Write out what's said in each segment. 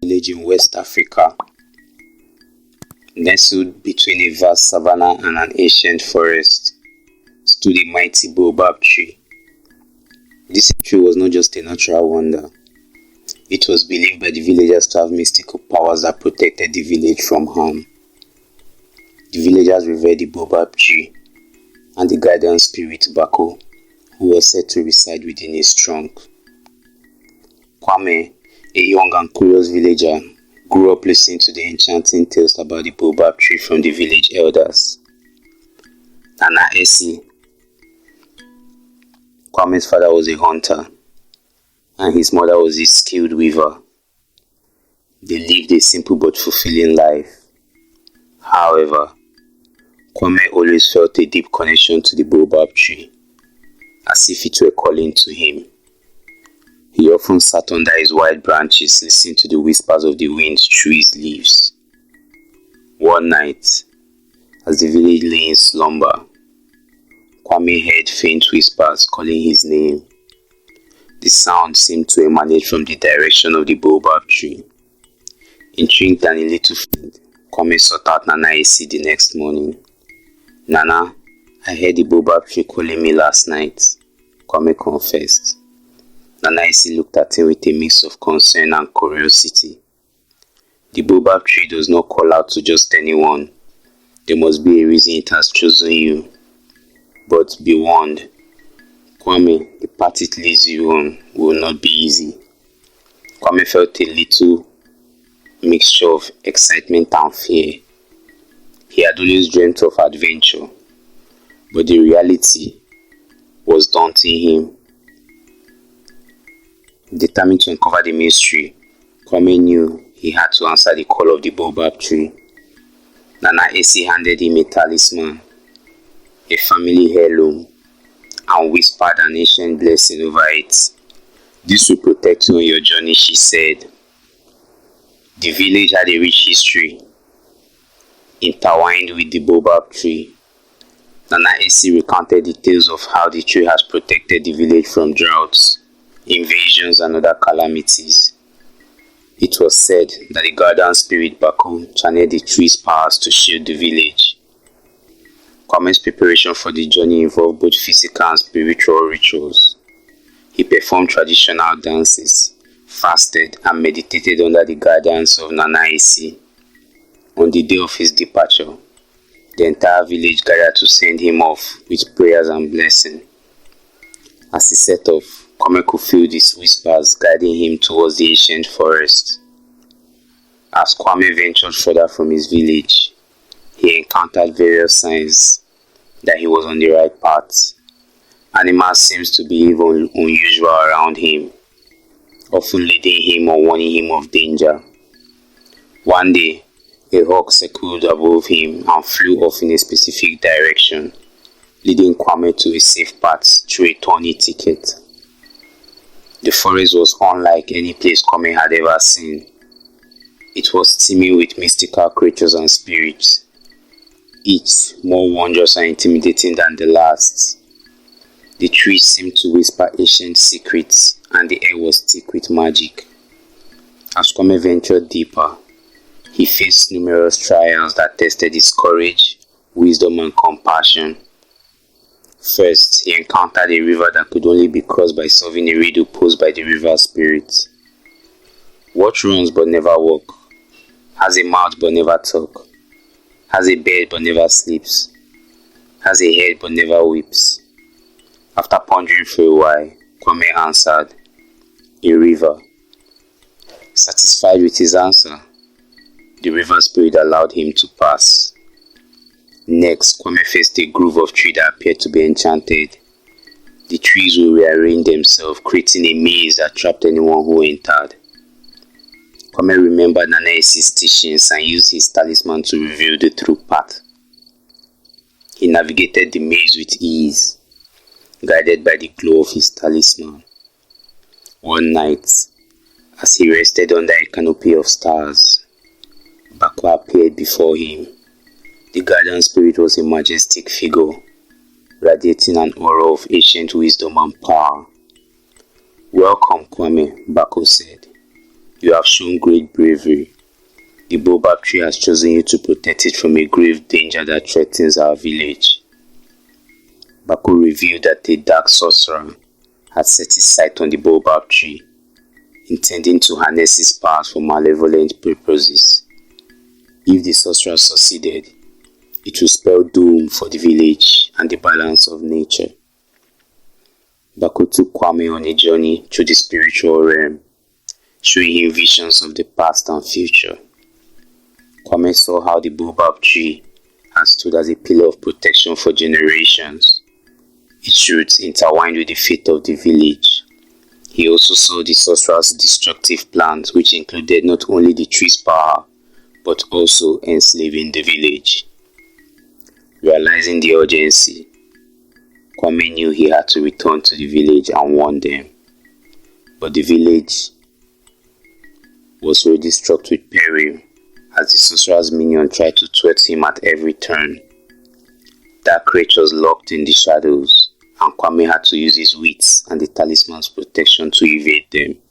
village in West Africa, nestled between a vast savanna and an ancient forest, stood a mighty Baobab tree. This tree was not just a natural wonder. It was believed by the villagers to have mystical powers that protected the village from harm. The villagers revered the Baobab tree and the guardian spirit Baako, who was said to reside within its trunk. Kwame, a young and curious villager, grew up listening to the enchanting tales about the Baobab tree from the village elders. Nana Esi, Kwame's father, was a hunter, and his mother was a skilled weaver. They lived a simple but fulfilling life. However, Kwame always felt a deep connection to the Baobab tree, as if it were calling to him. He often sat under its wide branches, listening to the whispers of the wind through its leaves. One night, as the village lay in slumber, Kwame heard faint whispers calling his name. The sound seemed to emanate from the direction of the Baobab tree. Intrigued and a little frightened, Kwame sought out Nana Esi the next morning. "Nana, I heard the Baobab tree calling me last night," Kwame confessed. Nana Esi looked at him with a mix of concern and curiosity. "The Baobab tree does not call out to just anyone. There must be a reason it has chosen you. But be warned, Kwame, the path it leads you on will not be easy." Kwame felt a little mixture of excitement and fear. He had always dreamt of adventure, but the reality was daunting him. Determined to uncover the mystery, Kwame knew he had to answer the call of the Baobab tree. Nana Esi handed him a talisman, a family heirloom, and whispered an ancient blessing over it. "This will protect you on your journey," she said. The village had a rich history, intertwined with the Baobab tree. Nana Esi recounted the tales of how the tree has protected the village from droughts, invasions, and other calamities. It was said that the guardian spirit Baako channeled the tree's powers to shield the village. Kwame's preparation for the journey involved both physical and spiritual rituals. He performed traditional dances, fasted, and meditated under the guidance of Nana Esi. On the day of his departure, the entire village gathered to send him off with prayers and blessing. As he set off, Kwame could feel these whispers guiding him towards the ancient forest. As Kwame ventured further from his village, he encountered various signs that he was on the right path. Animals seemed to be even unusual around him, often leading him or warning him of danger. One day, a hawk circled above him and flew off in a specific direction, leading Kwame to a safe path through a thorny thicket. The forest was unlike any place Kwame had ever seen. It was teeming with mystical creatures and spirits, each more wondrous and intimidating than the last. The trees seemed to whisper ancient secrets, and the air was thick with magic. As Kwame ventured deeper, he faced numerous trials that tested his courage, wisdom, and compassion. First, he encountered a river that could only be crossed by solving a riddle posed by the river spirit. What runs but never walks, has a mouth but never talks, has a bed but never sleeps, has a head but never weeps? After pondering for a while, Kwame answered, "A river." Satisfied with his answer, the river spirit allowed him to pass. Next, Kwame faced a grove of trees that appeared to be enchanted. The trees would rearrange themselves, creating a maze that trapped anyone who entered. Kwame remembered Nana Esi's teachings and used his talisman to reveal the true path. He navigated the maze with ease, guided by the glow of his talisman. One night, as he rested under a canopy of stars, Baako appeared before him. The guardian spirit was a majestic figure, radiating an aura of ancient wisdom and power. "Welcome, Kwame," Baako said. You have shown great bravery. The Baobab tree has chosen you to protect it from a grave danger that threatens our village. Baako revealed that a dark sorcerer had set his sight on the Baobab tree, intending to harness his powers for malevolent purposes. If the sorcerer succeeded, it would spell doom for the village and the balance of nature. Baako took Kwame on a journey through the spiritual realm, showing him visions of the past and future. Kwame saw how the Baobab tree has stood as a pillar of protection for generations, its roots intertwined with the fate of the village. He also saw the sorcerer's destructive plans, which included not only the tree's power, but also enslaving the village. Realizing the urgency, Kwame knew he had to return to the village and warn them. But the village was already struck with peril as the sorcerer's minions tried to thwart him at every turn. Dark creatures lurked in the shadows, and Kwame had to use his wits and the talisman's protection to evade them.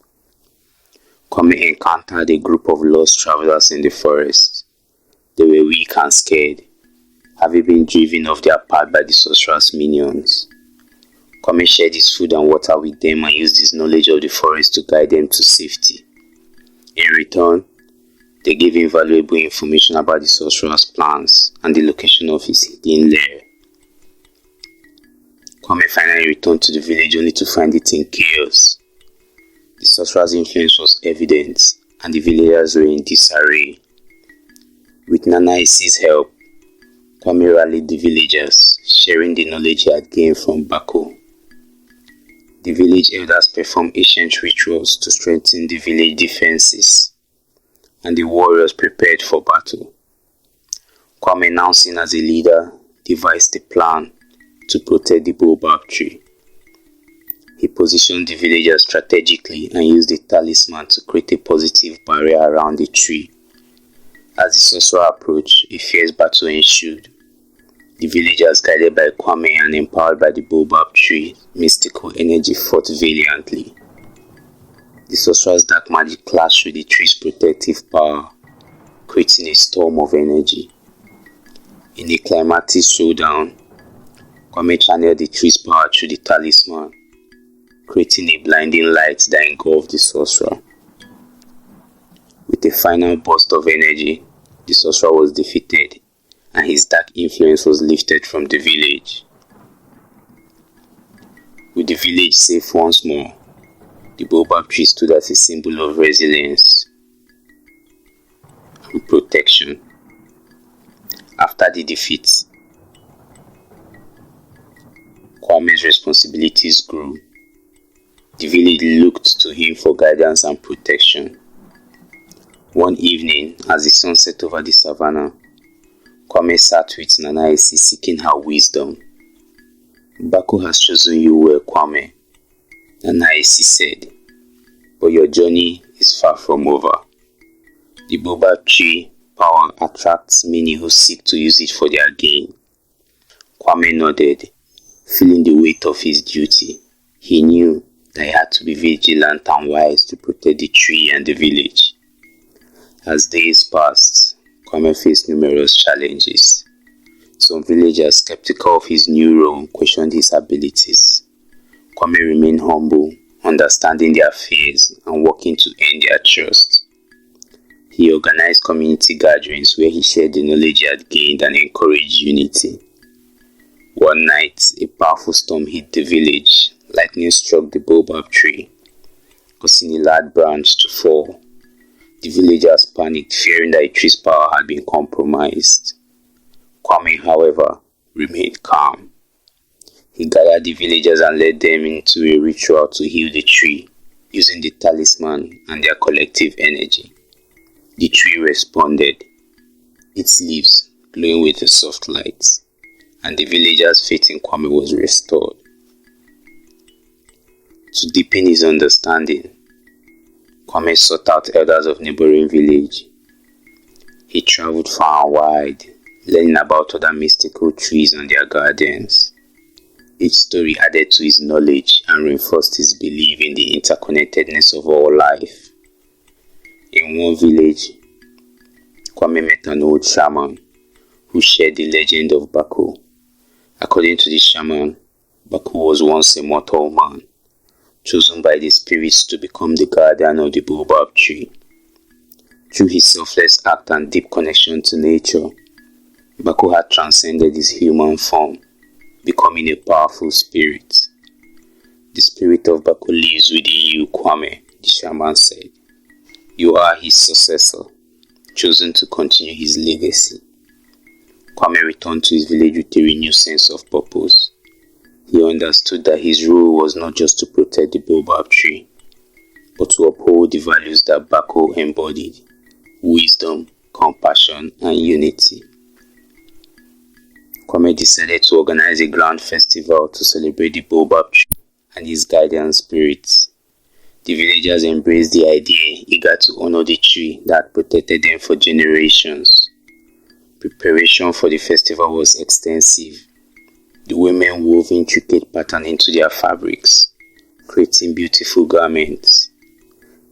Kwame encountered a group of lost travelers in the forest. They were weak and scared, having been driven off their path by the sorcerer's minions. Kwame shared his food and water with them and used his knowledge of the forest to guide them to safety. In return, they gave him valuable information about the sorcerer's plans and the location of his hidden lair. Kwame finally returned to the village only to find it in chaos. The sorcerer's influence was evident, and the villagers were in disarray. With Nana Isi's help, Kwame rallied the villagers, sharing the knowledge he had gained from Baako. The village elders performed ancient rituals to strengthen the village defenses, and the warriors prepared for battle. Kwame, now seen as a leader, devised a plan to protect the Baobab tree. He positioned the villagers strategically and used the talisman to create a positive barrier around the tree. As the sorcerer approached, a fierce battle ensued. The villagers, guided by Kwame and empowered by the Baobab tree, mystical energy fought valiantly. The sorcerer's dark magic clashed with the tree's protective power, creating a storm of energy. In a climactic showdown, Kwame channeled the tree's power through the talisman, creating a blinding light that engulfed the sorcerer. With a final burst of energy, the sorcerer was defeated, and his dark influence was lifted from the village. With the village safe once more, the Baobab tree stood as a symbol of resilience and protection. After the defeat, Kwame's responsibilities grew. The village looked to him for guidance and protection. One evening, as the sun set over the savannah, Kwame sat with Nana Isi seeking her wisdom. "Baako has chosen you well, Kwame," Nana Isi said, "but your journey is far from over. The Baobab tree power attracts many who seek to use it for their gain." Kwame nodded, feeling the weight of his duty. He knew that he had to be vigilant and wise to protect the tree and the village. As days passed, Kwame faced numerous challenges. Some villagers, skeptical of his new role, questioned his abilities. Kwame remained humble, understanding their fears and working to earn their trust. He organized community gatherings where he shared the knowledge he had gained and encouraged unity. One night, a powerful storm hit the village. Lightning struck the Baobab tree, causing a large branch to fall. The villagers panicked, fearing that the tree's power had been compromised. Kwame, however, remained calm. He gathered the villagers and led them into a ritual to heal the tree, using the talisman and their collective energy. The tree responded, its leaves glowing with a soft light, and the villagers' faith in Kwame was restored. To deepen his understanding, Kwame sought out elders of neighboring village. He traveled far and wide, learning about other mystical trees and their gardens. Each story added to his knowledge and reinforced his belief in the interconnectedness of all life. In one village, Kwame met an old shaman who shared the legend of Baako. According to the shaman, Baako was once a mortal man, chosen by the spirits to become the guardian of the Baobab tree. Through his selfless act and deep connection to nature, Baako had transcended his human form, becoming a powerful spirit. The spirit of Baako lives within you, Kwame, the shaman said. You are his successor, chosen to continue his legacy. Kwame returned to his village with a renewed sense of purpose. He understood that his role was not just to protect the Baobab tree, but to uphold the values that Baako embodied: wisdom, compassion, and unity. Kwame decided to organize a grand festival to celebrate the Baobab tree and his guardian spirits. The villagers embraced the idea, eager to honor the tree that protected them for generations. Preparation for the festival was extensive. The women wove intricate patterns into their fabrics, creating beautiful garments.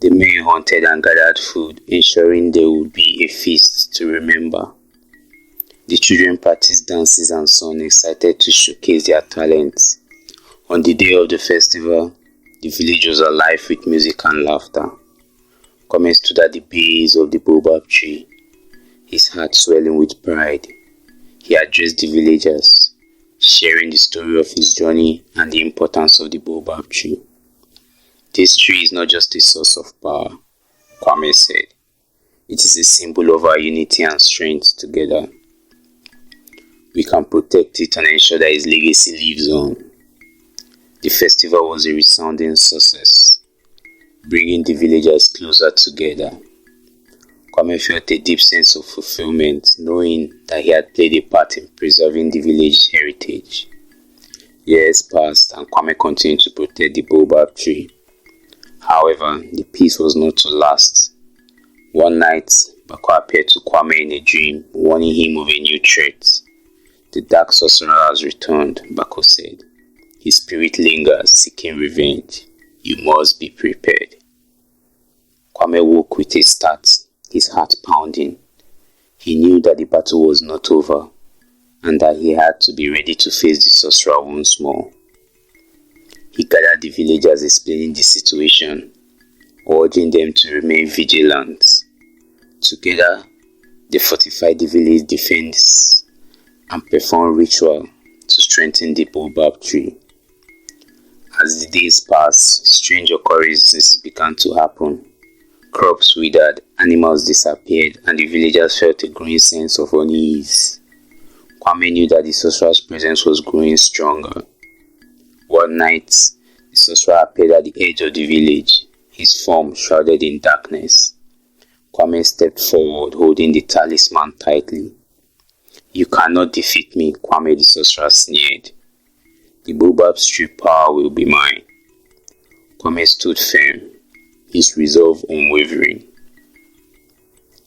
The men hunted and gathered food, ensuring there would be a feast to remember. The children practiced dances and songs, excited to showcase their talents. On the day of the festival, the village was alive with music and laughter. Kwame stood at the base of the Baobab tree, his heart swelling with pride. He addressed the villagers, sharing the story of his journey and the importance of the Baobab tree. This tree is not just a source of power, Kwame said. It is a symbol of our unity and strength together. We can protect it and ensure that its legacy lives on. The festival was a resounding success, bringing the villagers closer together. Kwame felt a deep sense of fulfillment, knowing that he had played a part in preserving the village heritage. Years passed and Kwame continued to protect the Baobab tree. However, the peace was not to last. One night, Baako appeared to Kwame in a dream, warning him of a new threat. The dark sorcerer has returned, Baako said. His spirit lingers, seeking revenge. You must be prepared. Kwame woke with a start, his heart pounding. He knew that the battle was not over, and that he had to be ready to face the sorcerer once more. He gathered the villagers, explaining the situation, urging them to remain vigilant. Together, they fortified the village defense and performed ritual to strengthen the Baobab tree. As the days passed, strange occurrences began to happen. Crops withered, animals disappeared, and the villagers felt a growing sense of unease. Kwame knew that the sorcerer's presence was growing stronger. One night, the sorcerer appeared at the edge of the village, his form shrouded in darkness. Kwame stepped forward, holding the talisman tightly. You cannot defeat me, Kwame, the sorcerer sneered. The Baobab's true power will be mine. Kwame stood firm, his resolve unwavering.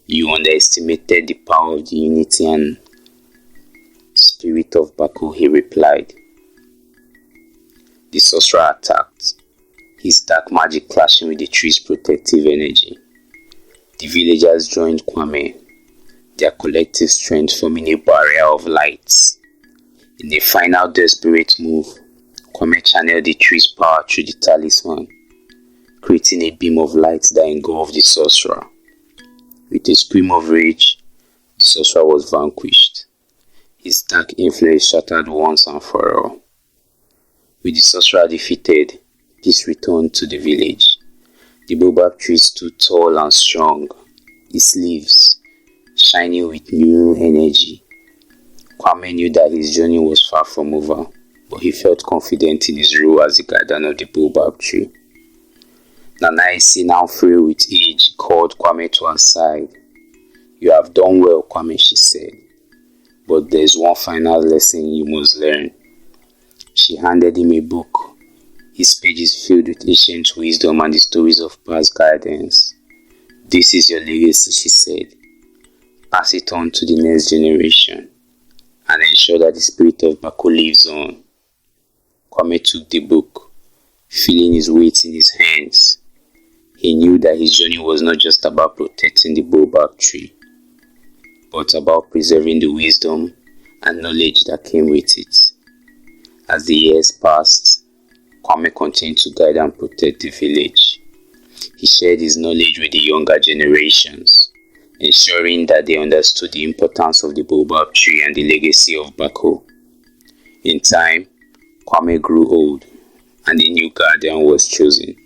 You underestimated the power of the unity and spirit of Baako, he replied. The sorcerer attacked, his dark magic clashing with the tree's protective energy. The villagers joined Kwame, their collective strength forming a barrier of lights. In a final desperate move, Kwame channeled the tree's power through the talisman, creating a beam of light that engulfed the sorcerer. With a scream of rage, the sorcerer was vanquished. His dark influence shattered once and for all. With the sorcerer defeated, peace returned to the village. The Baobab tree stood tall and strong, its leaves shining with new energy. Kwame knew that his journey was far from over, but he felt confident in his role as the guardian of the Baobab tree. Nanaisi, now frail with age, called Kwame to her side. You have done well, Kwame, she said. But there is one final lesson you must learn. She handed him a book, his pages filled with ancient wisdom and the stories of past guidance. This is your legacy, she said. Pass it on to the next generation and ensure that the spirit of Baako lives on. Kwame took the book, feeling his weight in his hands. He knew that his journey was not just about protecting the Baobab tree, but about preserving the wisdom and knowledge that came with it. As the years passed, Kwame continued to guide and protect the village. He shared his knowledge with the younger generations, ensuring that they understood the importance of the Baobab tree and the legacy of Baako. In time, Kwame grew old, and a new guardian was chosen.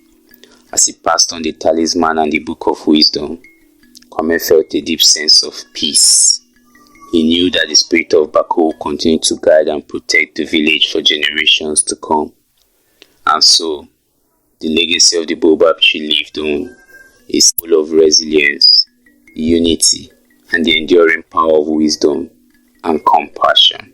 As he passed on the talisman and the book of wisdom, Kwame felt a deep sense of peace. He knew that the spirit of Baako would continue to guide and protect the village for generations to come. And so, the legacy of the Baobab tree lived on, is full of resilience, unity, and the enduring power of wisdom and compassion.